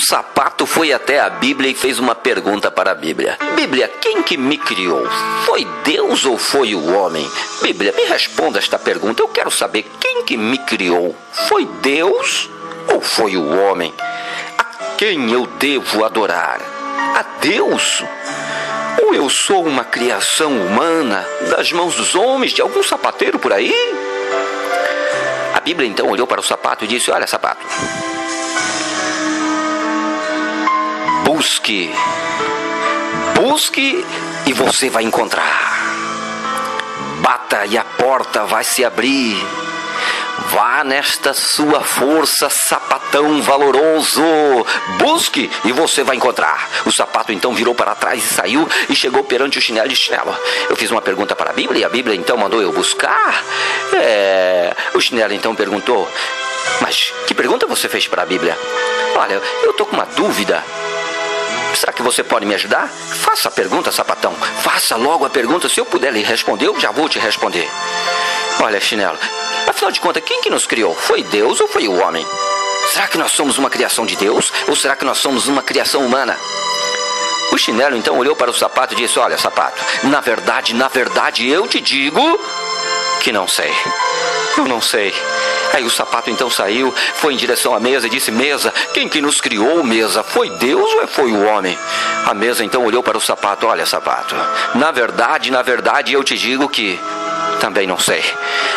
sapato foi até a Bíblia e fez uma pergunta para a Bíblia. Bíblia, quem que me criou? Foi Deus ou foi o homem? Bíblia, me responda esta pergunta. Eu quero saber quem que me criou. Foi Deus ou foi o homem? A quem eu devo adorar? A Deus? Ou eu sou uma criação humana das mãos dos homens, de algum sapateiro por aí? A Bíblia então olhou para o sapato e disse: olha, sapato, busque e você vai encontrar. Bata e a porta vai se abrir. Vá nesta sua força, sapatão valoroso. Busque e você vai encontrar. O sapato então virou para trás e saiu e chegou perante o chinelo e disse: chinelo, eu fiz uma pergunta para a Bíblia e a Bíblia então mandou eu buscar. O chinelo então perguntou: mas que pergunta você fez para a Bíblia? Olha, eu estou com uma dúvida. Será que você pode me ajudar? Faça a pergunta, sapatão. Faça logo a pergunta. Se eu puder lhe responder, eu já vou te responder. Olha, chinelo, afinal de contas, quem que nos criou? Foi Deus ou foi o homem? Será que nós somos uma criação de Deus? Ou será que nós somos uma criação humana? O chinelo então olhou para o sapato e disse: olha, sapato, na verdade, eu te digo que não sei. Eu não sei. Aí o sapato então saiu, foi em direção à mesa e disse: mesa, quem que nos criou, mesa? Foi Deus ou foi o homem? A mesa então olhou para o sapato: olha, sapato, na verdade, eu te digo que também não sei.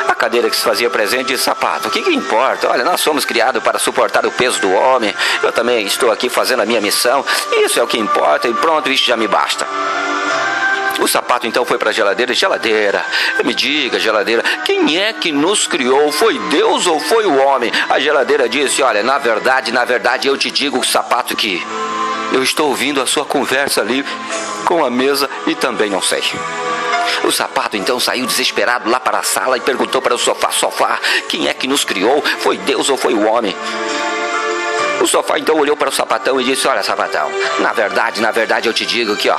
A cadeira que se fazia presente disse: sapato, o que importa? Olha, nós somos criados para suportar o peso do homem. Eu também estou aqui fazendo a minha missão. Isso é o que importa e pronto, isso já me basta. O sapato então foi para a geladeira. Geladeira, me diga, geladeira, quem é que nos criou? Foi Deus ou foi o homem? A geladeira disse: olha, na verdade, eu te digo, sapato, que eu estou ouvindo a sua conversa ali com a mesa e também não sei. O sapato então saiu desesperado lá para a sala e perguntou para o sofá: sofá, quem é que nos criou? Foi Deus ou foi o homem? O sofá então olhou para o sapatão e disse: olha, sapatão, na verdade, eu te digo que, ó,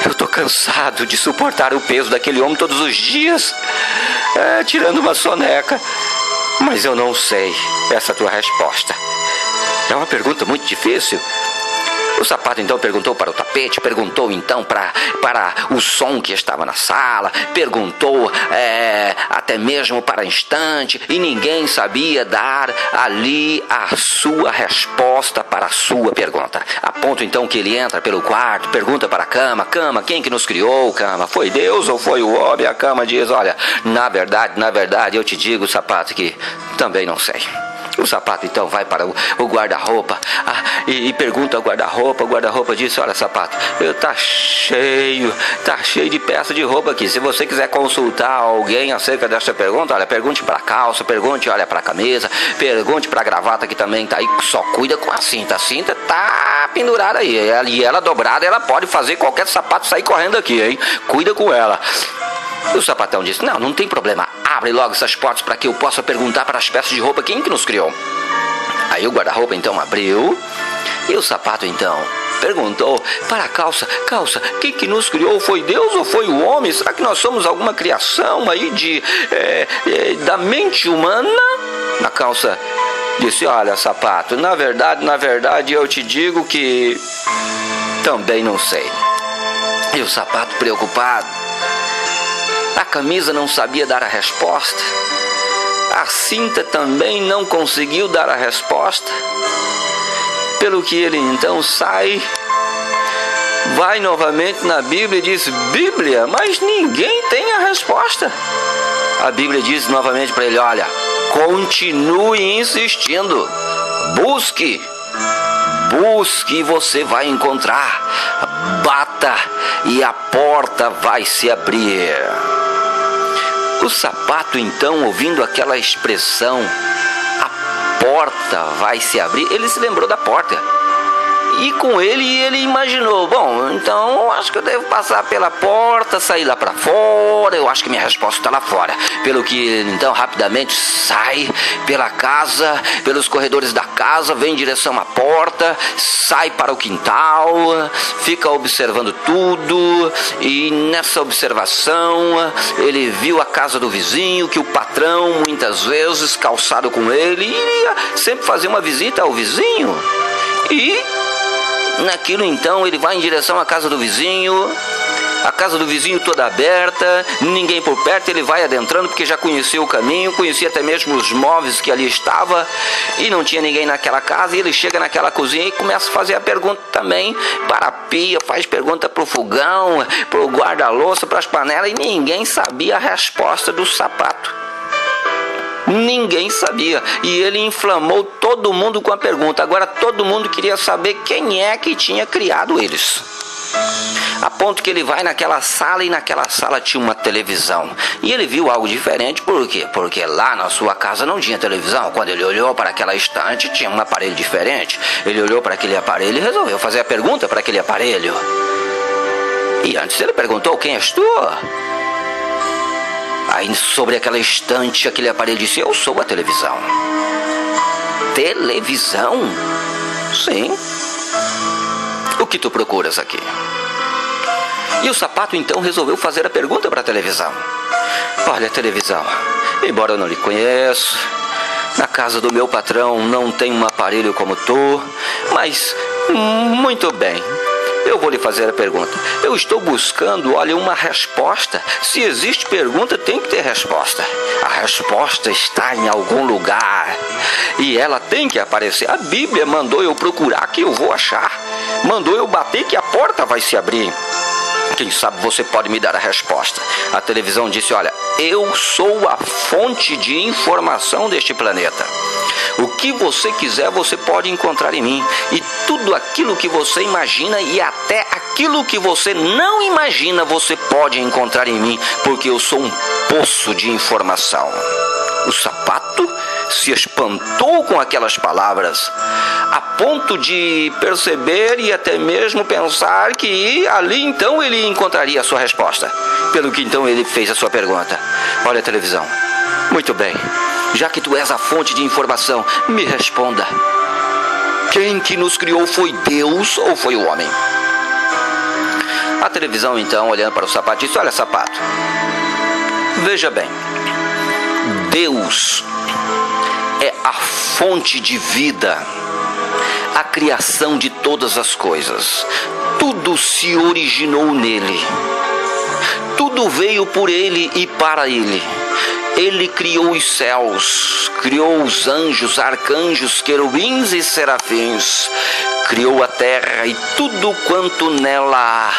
eu tô cansado de suportar o peso daquele homem todos os dias, tirando uma soneca. Mas eu não sei essa tua resposta. É uma pergunta muito difícil. O sapato então perguntou para o tapete, perguntou então para o som que estava na sala, perguntou até mesmo para a estante, e ninguém sabia dar ali a sua resposta para a sua pergunta. A ponto então que ele entra pelo quarto, pergunta para a cama: cama, quem que nos criou, cama? Foi Deus ou foi o homem? A cama diz: olha, na verdade, eu te digo, sapato, que também não sei. O sapato então vai para o guarda-roupa e pergunta ao guarda-roupa. O guarda-roupa disse: olha, sapato, tá cheio de peça de roupa aqui. Se você quiser consultar alguém acerca dessa pergunta, olha, pergunte para a calça, pergunte, olha, para a camisa, pergunte para a gravata, que também tá aí. Só cuida com a cinta. A cinta tá pendurada aí, e ela dobrada, ela pode fazer qualquer sapato sair correndo aqui, hein? Cuida com ela. E o sapatão disse: não tem problema, abre logo essas portas para que eu possa perguntar para as peças de roupa quem que nos criou. Aí o guarda-roupa então abriu, e o sapato então perguntou para a calça: calça, quem que nos criou? Foi Deus ou foi o homem? Será que nós somos alguma criação aí da mente humana? A calça disse: olha, sapato, na verdade, eu te digo que também não sei. E o sapato preocupado. A camisa não sabia dar a resposta. A cinta também não conseguiu dar a resposta. Pelo que ele então sai, vai novamente na Bíblia e diz: Bíblia, mas ninguém tem a resposta. A Bíblia diz novamente para ele: olha, continue insistindo. Busque e você vai encontrar. Bata e a porta vai se abrir. O sapato então, ouvindo aquela expressão, a porta vai se abrir, ele se lembrou da porta. E com ele imaginou: bom, então acho que eu devo passar pela porta, sair lá para fora. Eu acho que minha resposta está lá fora. Pelo que ele então rapidamente sai pela casa, pelos corredores da casa, vem em direção à porta, sai para o quintal, fica observando tudo. E nessa observação ele viu a casa do vizinho, que o patrão muitas vezes, calçado com ele, iria sempre fazer uma visita ao vizinho. E naquilo então ele vai em direção à casa do vizinho. A casa do vizinho toda aberta, ninguém por perto, ele vai adentrando porque já conhecia o caminho, conhecia até mesmo os móveis que ali estava e não tinha ninguém naquela casa. E ele chega naquela cozinha e começa a fazer a pergunta também para a pia, faz pergunta para o fogão, para o guarda-louça, para as panelas, e ninguém sabia a resposta do sapato. Ninguém sabia. E ele inflamou todo mundo com a pergunta. Agora todo mundo queria saber quem é que tinha criado eles. A ponto que ele vai naquela sala e naquela sala tinha uma televisão. E ele viu algo diferente, por quê? Porque lá na sua casa não tinha televisão. Quando ele olhou para aquela estante, tinha um aparelho diferente. Ele olhou para aquele aparelho e resolveu fazer a pergunta para aquele aparelho. E antes ele perguntou: quem és tu? Aí sobre aquela estante, aquele aparelho disse: eu sou a televisão. Televisão? Sim. O que tu procuras aqui? E o sapato então resolveu fazer a pergunta para a televisão. Olha, televisão, embora eu não lhe conheça, na casa do meu patrão não tem um aparelho como tu, mas muito bem, eu vou lhe fazer a pergunta. Eu estou buscando, olha, uma resposta. Se existe pergunta, tem que ter resposta. A resposta está em algum lugar e ela tem que aparecer. A Bíblia mandou eu procurar que eu vou achar. Mandou eu bater que a porta vai se abrir. Quem sabe você pode me dar a resposta. A televisão disse: olha, eu sou a fonte de informação deste planeta. O que você quiser, você pode encontrar em mim. E tudo aquilo que você imagina e até aquilo que você não imagina, você pode encontrar em mim, porque eu sou um poço de informação. O sapato se espantou com aquelas palavras, a ponto de perceber e até mesmo pensar que ali então ele encontraria a sua resposta. Pelo que então ele fez a sua pergunta. Olha, televisão, muito bem, já que tu és a fonte de informação, me responda. Quem que nos criou, foi Deus ou foi o homem? A televisão então, olhando para o sapato, disse: olha, sapato, veja bem, Deus é a fonte de vida, a criação de todas as coisas. Tudo se originou nele. Tudo veio por ele e para ele. Ele criou os céus, criou os anjos, arcanjos, querubins e serafins. Criou a terra e tudo quanto nela há.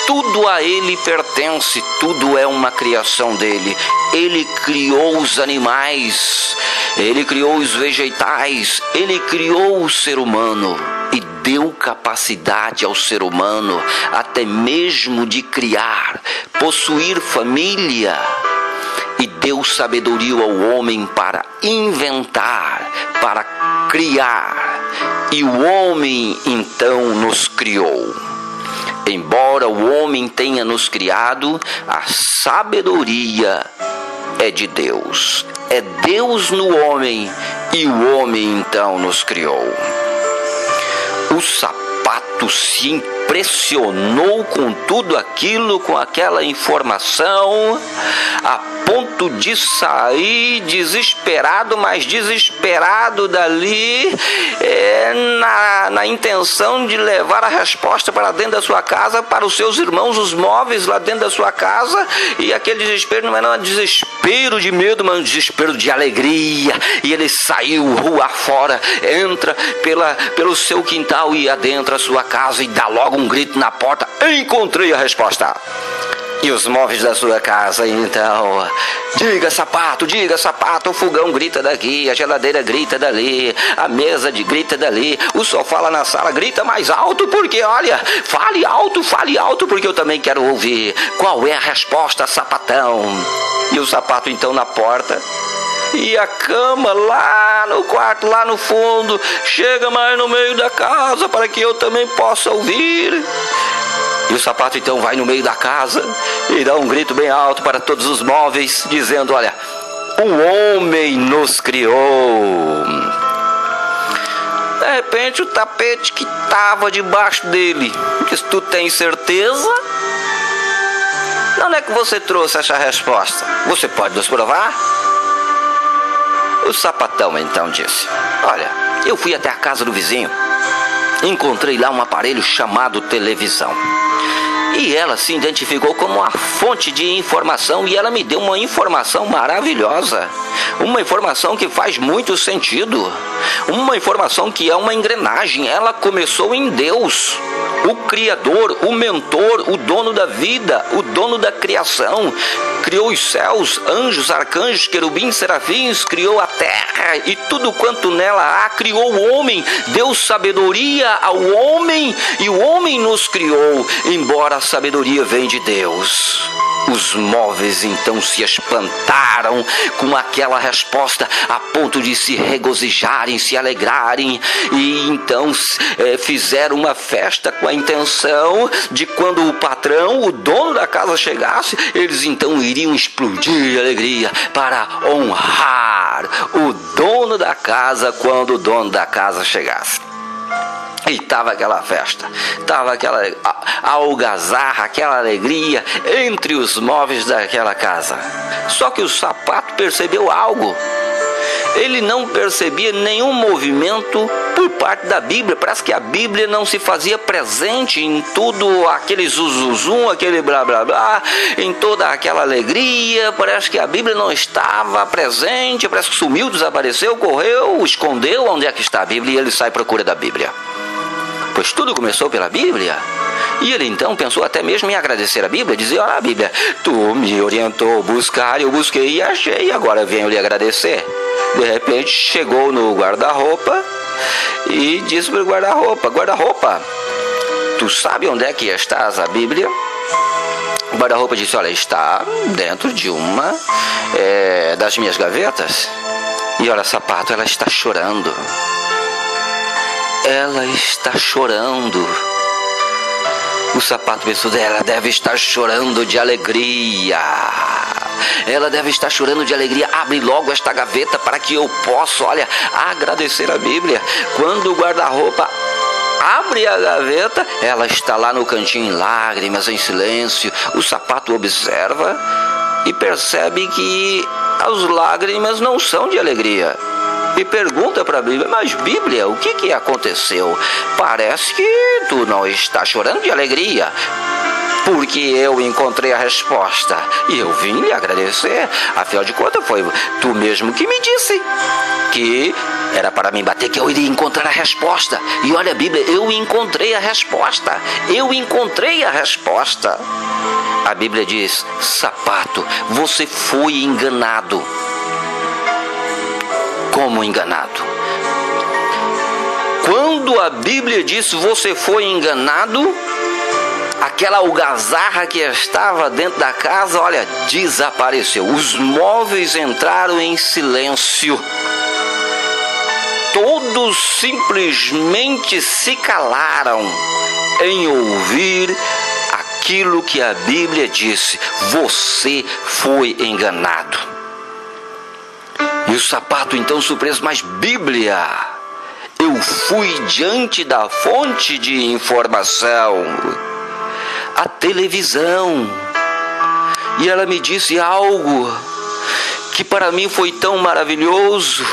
Tudo a ele pertence, tudo é uma criação dele. Ele criou os animais, ele criou os vegetais, ele criou o ser humano e deu capacidade ao ser humano até mesmo de criar, possuir família. E deu sabedoria ao homem para inventar, para criar. E o homem então nos criou. Embora o homem tenha nos criado, a sabedoria é de Deus. É Deus no homem e o homem então nos criou. O sapato se impressionou com tudo aquilo, com aquela informação, a ponto de sair desesperado, mas desesperado dali, na intenção de levar a resposta para dentro da sua casa, para os seus irmãos, os móveis lá dentro da sua casa. E aquele desespero não era um desespero de medo, mas um desespero de alegria. E ele saiu rua fora, entra pelo seu quintal e adentra a sua casa e dá logo um grito na porta: encontrei a resposta. E os móveis da sua casa, então: diga sapato, o fogão grita daqui, a geladeira grita dali, a mesa grita dali, o sofá lá na sala grita mais alto, porque olha, fale alto, porque eu também quero ouvir. Qual é a resposta, sapatão? E o sapato então na porta. E a cama lá no quarto, lá no fundo, chega mais no meio da casa para que eu também possa ouvir. E o sapato então vai no meio da casa e dá um grito bem alto para todos os móveis, dizendo: olha, o homem nos criou. De repente o tapete que estava debaixo dele diz: tu tens certeza? De onde é que você trouxe essa resposta? Você pode nos provar? O sapatão então disse: olha, eu fui até a casa do vizinho encontrei lá um aparelho chamado televisão. E ela se identificou como uma fonte de informação, e ela me deu uma informação maravilhosa. Uma informação que faz muito sentido. Uma informação que é uma engrenagem. Ela começou em Deus, o Criador, o Mentor, o dono da vida, o dono da criação. Criou os céus, anjos, arcanjos, querubins, serafins, criou a terra e tudo quanto nela há, criou o homem, deu sabedoria ao homem e o homem nos criou, embora a sabedoria vem de Deus. Os móveis então se espantaram com aquela resposta, a ponto de se regozijarem, se alegrarem, e então fizeram uma festa com a intenção de, quando o patrão, o dono da casa, chegasse, eles então iriam explodir de alegria para honrar o dono da casa quando o dono da casa chegasse. E estava aquela festa, estava aquela algazarra, aquela alegria entre os móveis daquela casa. Só que o sapato percebeu algo. Ele não percebia nenhum movimento por parte da Bíblia. Parece que a Bíblia não se fazia presente em tudo aquele zuzuzum, aquele blá blá blá, em toda aquela alegria. Parece que a Bíblia não estava presente, parece que sumiu, desapareceu, correu, escondeu. Onde é que está a Bíblia? E ele sai à procura da Bíblia. Pois tudo começou pela Bíblia. E ele então pensou até mesmo em agradecer a Bíblia, dizer: olha, Bíblia, tu me orientou a buscar, eu busquei e achei, agora venho lhe agradecer. De repente chegou no guarda-roupa e disse para o guarda-roupa: guarda-roupa, tu sabe onde é que estás a Bíblia? O guarda-roupa disse: olha, está dentro de uma das minhas gavetas. E olha, sapato, ela está chorando. Ela está chorando. O sapato pensou: ela deve estar chorando de alegria. Ela deve estar chorando de alegria. Abre logo esta gaveta para que eu possa, olha, agradecer a Bíblia. Quando o guarda-roupa abre a gaveta, ela está lá no cantinho em lágrimas, em silêncio. O sapato observa e percebe que as lágrimas não são de alegria. E pergunta para a Bíblia: mas Bíblia, o que aconteceu? Parece que tu não está chorando de alegria. Porque eu encontrei a resposta e eu vim lhe agradecer. Afinal de contas, foi tu mesmo que me disse que era para mim bater, que eu iria encontrar a resposta. E olha, Bíblia, eu encontrei a resposta. Eu encontrei a resposta. A Bíblia diz: sapato, você foi enganado. Como enganado? Quando a Bíblia diz você foi enganado, aquela algazarra que estava dentro da casa, olha, desapareceu. Os móveis entraram em silêncio. Todos simplesmente se calaram em ouvir aquilo que a Bíblia disse: você foi enganado. E o sapato então surpreso: mas Bíblia, eu fui diante da fonte de informação, a televisão, e ela me disse algo que para mim foi tão maravilhoso,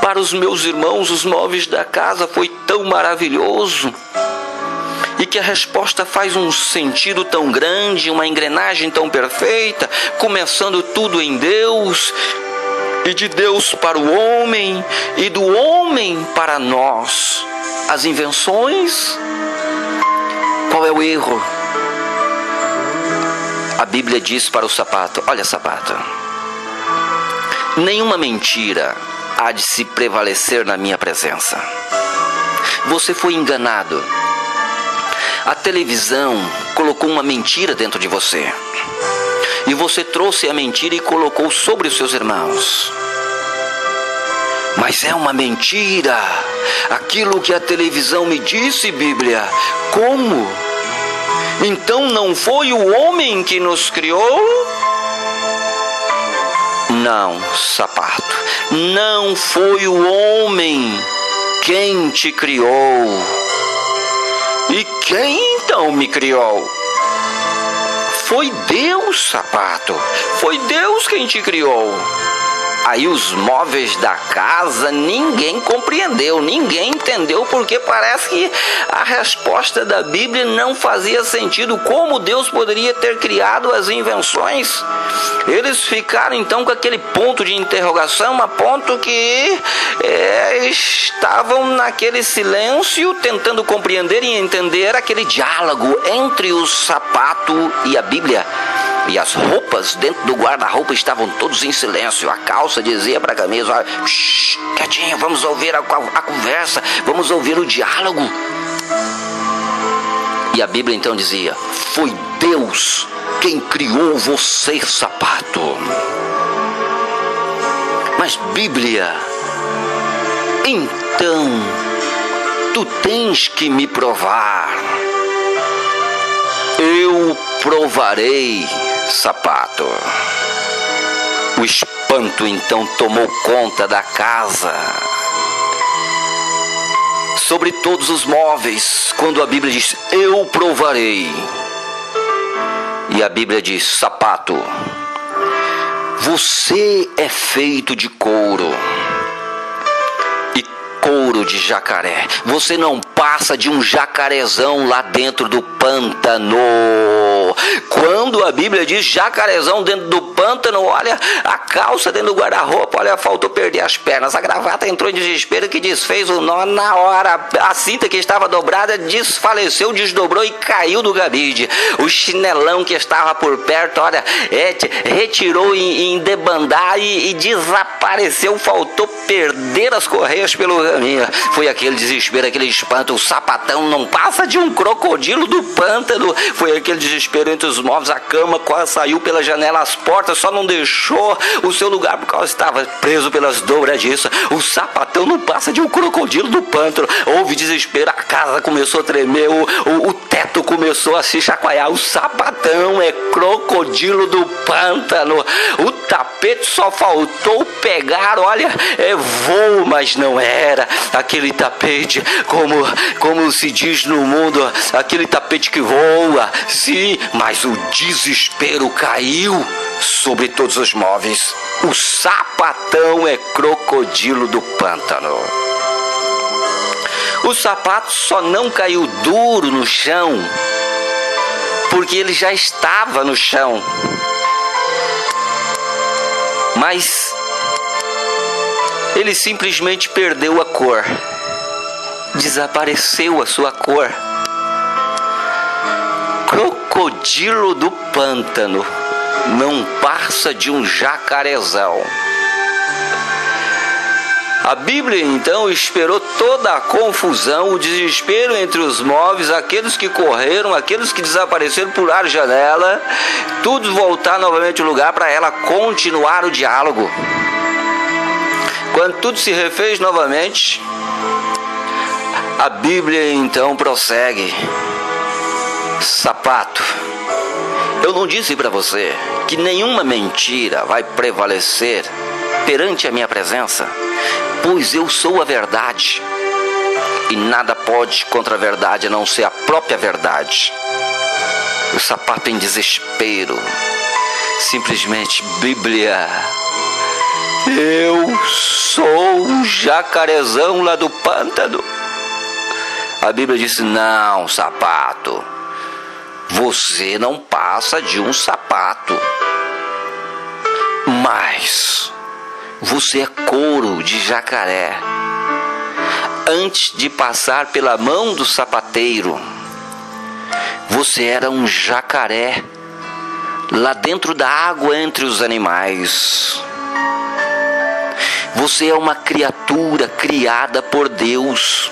para os meus irmãos, os móveis da casa, foi tão maravilhoso, e que a resposta faz um sentido tão grande, uma engrenagem tão perfeita, começando tudo em Deus, e de Deus para o homem, e do homem para nós. As invenções, qual é o erro? A Bíblia diz para o sapato: olha, sapato, nenhuma mentira há de se prevalecer na minha presença. Você foi enganado. A televisão colocou uma mentira dentro de você. E você trouxe a mentira e colocou sobre os seus irmãos. Mas é uma mentira. Aquilo que a televisão me disse, Bíblia. Como? Então não foi o homem que nos criou? Não, sapato. Não foi o homem quem te criou. E quem então me criou? Foi Deus, sapato. Foi Deus quem te criou. Aí os móveis da casa, ninguém compreendeu, ninguém entendeu, porque parece que a resposta da Bíblia não fazia sentido. Como Deus poderia ter criado as invenções? Eles ficaram então com aquele ponto de interrogação, a ponto que estavam naquele silêncio, tentando compreender e entender aquele diálogo entre o sapato e a Bíblia. E as roupas dentro do guarda-roupa estavam todos em silêncio. A calça dizia para a camisa: olha, quietinho, vamos ouvir a conversa, vamos ouvir o diálogo. E a Bíblia então dizia: foi Deus quem criou você, sapato. Mas Bíblia, então tu tens que me provar. Eu provarei, sapato. O espanto então tomou conta da casa, sobre todos os móveis, quando a Bíblia diz: eu provarei. E a Bíblia diz: sapato, você é feito de couro, e couro de jacaré. Você não passa de um jacarezão lá dentro do pântano. Quando a Bíblia diz jacarezão dentro do pântano, olha, a calça dentro do guarda-roupa, olha, faltou perder as pernas. A gravata entrou em desespero, que desfez o nó na hora. A cinta que estava dobrada desfaleceu, desdobrou e caiu do cabide. O chinelão que estava por perto, olha, retirou em debandar e desapareceu. Faltou perder as correias pelo caminho. Foi aquele desespero, aquele espanto. O sapatão não passa de um crocodilo do pântano. Foi aquele desespero entre os móveis. A cama quase saiu pela janela, as portas só não deixou o seu lugar porque ela estava preso pelas dobradiças. O sapatão não passa de um crocodilo do pântano. Houve desespero, a casa começou a tremer, o teto começou a se chacoalhar. O sapatão é crocodilo do pântano. O tapete só faltou pegar, olha, é voo, mas não era aquele tapete como se diz no mundo, aquele tapete que voa. Sim, mas o desespero caiu sobre todos os móveis. O sapatão é crocodilo do pântano. O sapato só não caiu duro no chão porque ele já estava no chão. Mas ele simplesmente perdeu a cor. Desapareceu a sua cor. Crocodilo do pântano não passa de um jacarezão. A Bíblia então esperou toda a confusão, o desespero entre os móveis, aqueles que correram, aqueles que desapareceram, pularam a janela, tudo voltar novamente ao lugar para ela continuar o diálogo. Quando tudo se refez novamente, a Bíblia então prossegue: sapato, eu não disse para você que nenhuma mentira vai prevalecer perante a minha presença? Pois eu sou a verdade, e nada pode contra a verdade a não ser a própria verdade. O sapato em desespero, simplesmente: Bíblia, eu sou o jacarezão lá do pântano. A Bíblia disse: não, sapato, você não passa de um sapato, mas você é couro de jacaré. Antes de passar pela mão do sapateiro, você era um jacaré lá dentro da água entre os animais. Você é uma criatura criada por Deus.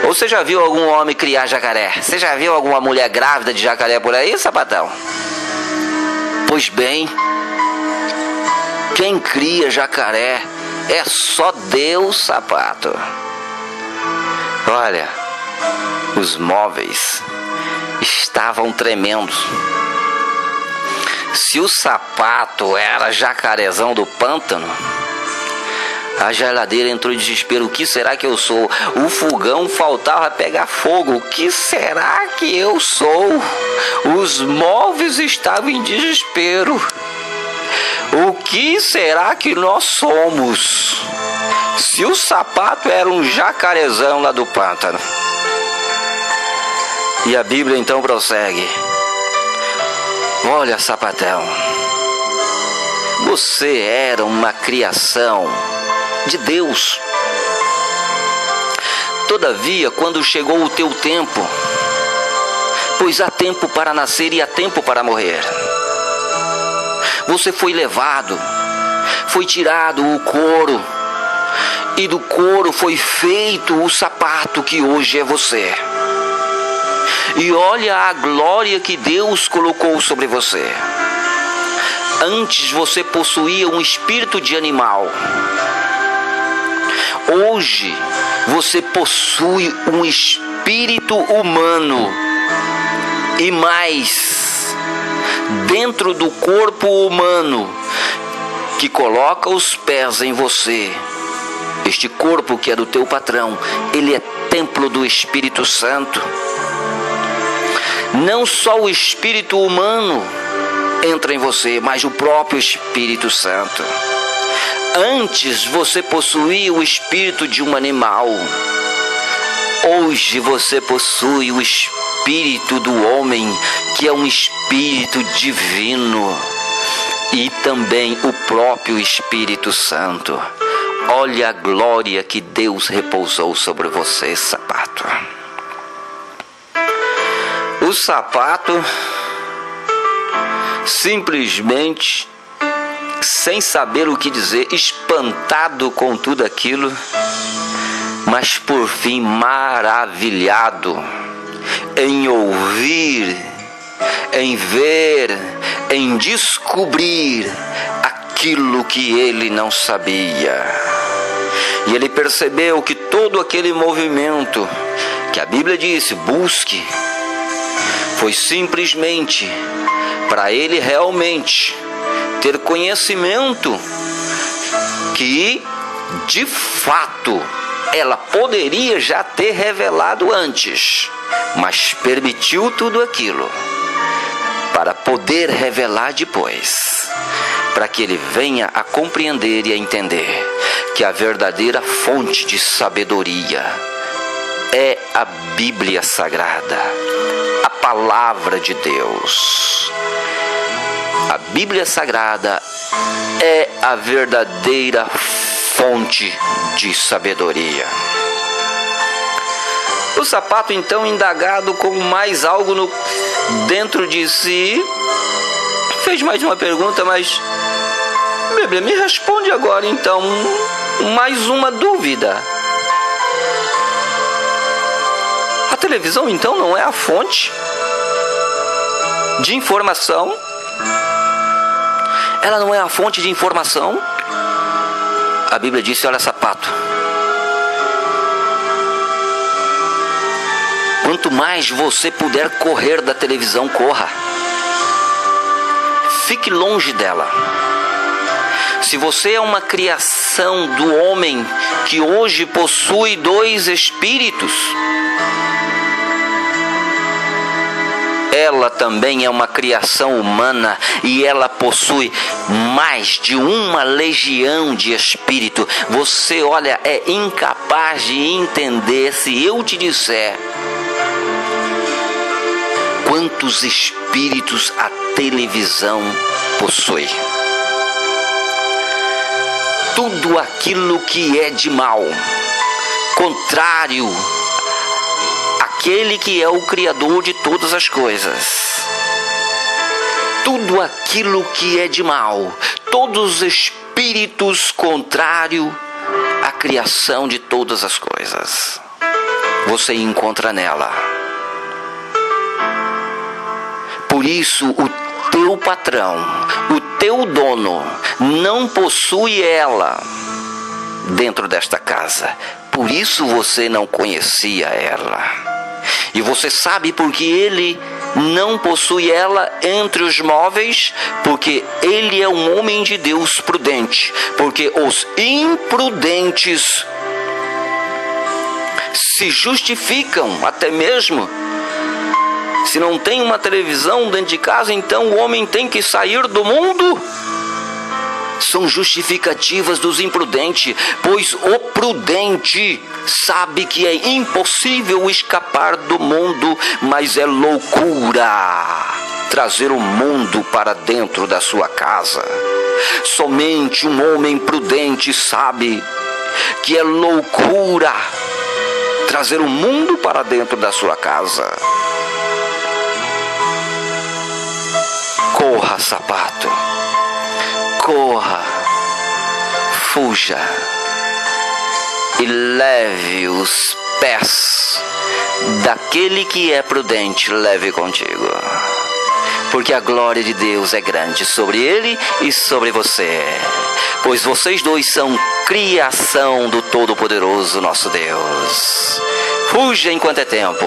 Ou você já viu algum homem criar jacaré? Você já viu alguma mulher grávida de jacaré por aí, sapatão? Pois bem, quem cria jacaré é só Deus, sapato. Olha, os móveis estavam tremendo. Se o sapato era jacarezão do pântano, a geladeira entrou em desespero. O que será que eu sou? O fogão faltava pegar fogo. O que será que eu sou? Os móveis estavam em desespero. O que será que nós somos? Se o sapato era um jacarezão lá do pântano. E a Bíblia então prossegue. Olha, sapatão, você era uma criação de Deus. Todavia, quando chegou o teu tempo, pois há tempo para nascer e há tempo para morrer, você foi levado, foi tirado o couro, e do couro foi feito o sapato que hoje é você. E olha a glória que Deus colocou sobre você. Antes você possuía um espírito de animal. Hoje você possui um espírito humano. E mais, dentro do corpo humano que coloca os pés em você, este corpo que é do teu patrão, ele é templo do Espírito Santo. Não só o espírito humano entra em você, mas o próprio Espírito Santo. Antes você possuía o espírito de um animal. Hoje você possui o espírito do homem, que é um espírito divino. E também o próprio Espírito Santo. Olha a glória que Deus repousou sobre você, sapato. O sapato, simplesmente, sem saber o que dizer, espantado com tudo aquilo, mas por fim maravilhado em ouvir, em ver, em descobrir aquilo que ele não sabia. E ele percebeu que todo aquele movimento que a Bíblia disse, busque, foi simplesmente para ele realmente ter conhecimento que, de fato, ela poderia já ter revelado antes, mas permitiu tudo aquilo para poder revelar depois, para que ele venha a compreender e a entender que a verdadeira fonte de sabedoria é a Bíblia Sagrada, a Palavra de Deus. A Bíblia Sagrada é a verdadeira fonte de sabedoria. O sapato, então, indagado com mais algo dentro de si, fez mais uma pergunta, mas Bíblia, me responde agora então mais uma dúvida. A televisão então não é a fonte de informação? Ela não é a fonte de informação? A Bíblia disse, olha, sapato, quanto mais você puder correr da televisão, corra. Fique longe dela. Se você é uma criação do homem que hoje possui dois espíritos, ela também é uma criação humana e ela possui mais de uma legião de espírito. Você, olha, é incapaz de entender se eu te disser quantos espíritos a televisão possui. Tudo aquilo que é de mal, contrário àquele que é o Criador de todas as coisas. Tudo aquilo que é de mal, todos os espíritos contrários à criação de todas as coisas, você encontra nela. Por isso, o teu patrão, o teu dono, não possui ela dentro desta casa. Por isso você não conhecia ela. E você sabe por que ele não possui ela entre os móveis? Porque ele é um homem de Deus prudente. Porque os imprudentes se justificam até mesmo. Se não tem uma televisão dentro de casa, então o homem tem que sair do mundo. são justificativas dos imprudentes, pois o prudente sabe que é impossível escapar do mundo, mas é loucura trazer o mundo para dentro da sua casa. Somente um homem prudente sabe que é loucura trazer o mundo para dentro da sua casa. Corra, sapato, corra, fuja e leve os pés daquele que é prudente, leve contigo, porque a glória de Deus é grande sobre ele e sobre você, pois vocês dois são criação do Todo-Poderoso nosso Deus. Fuja enquanto é tempo.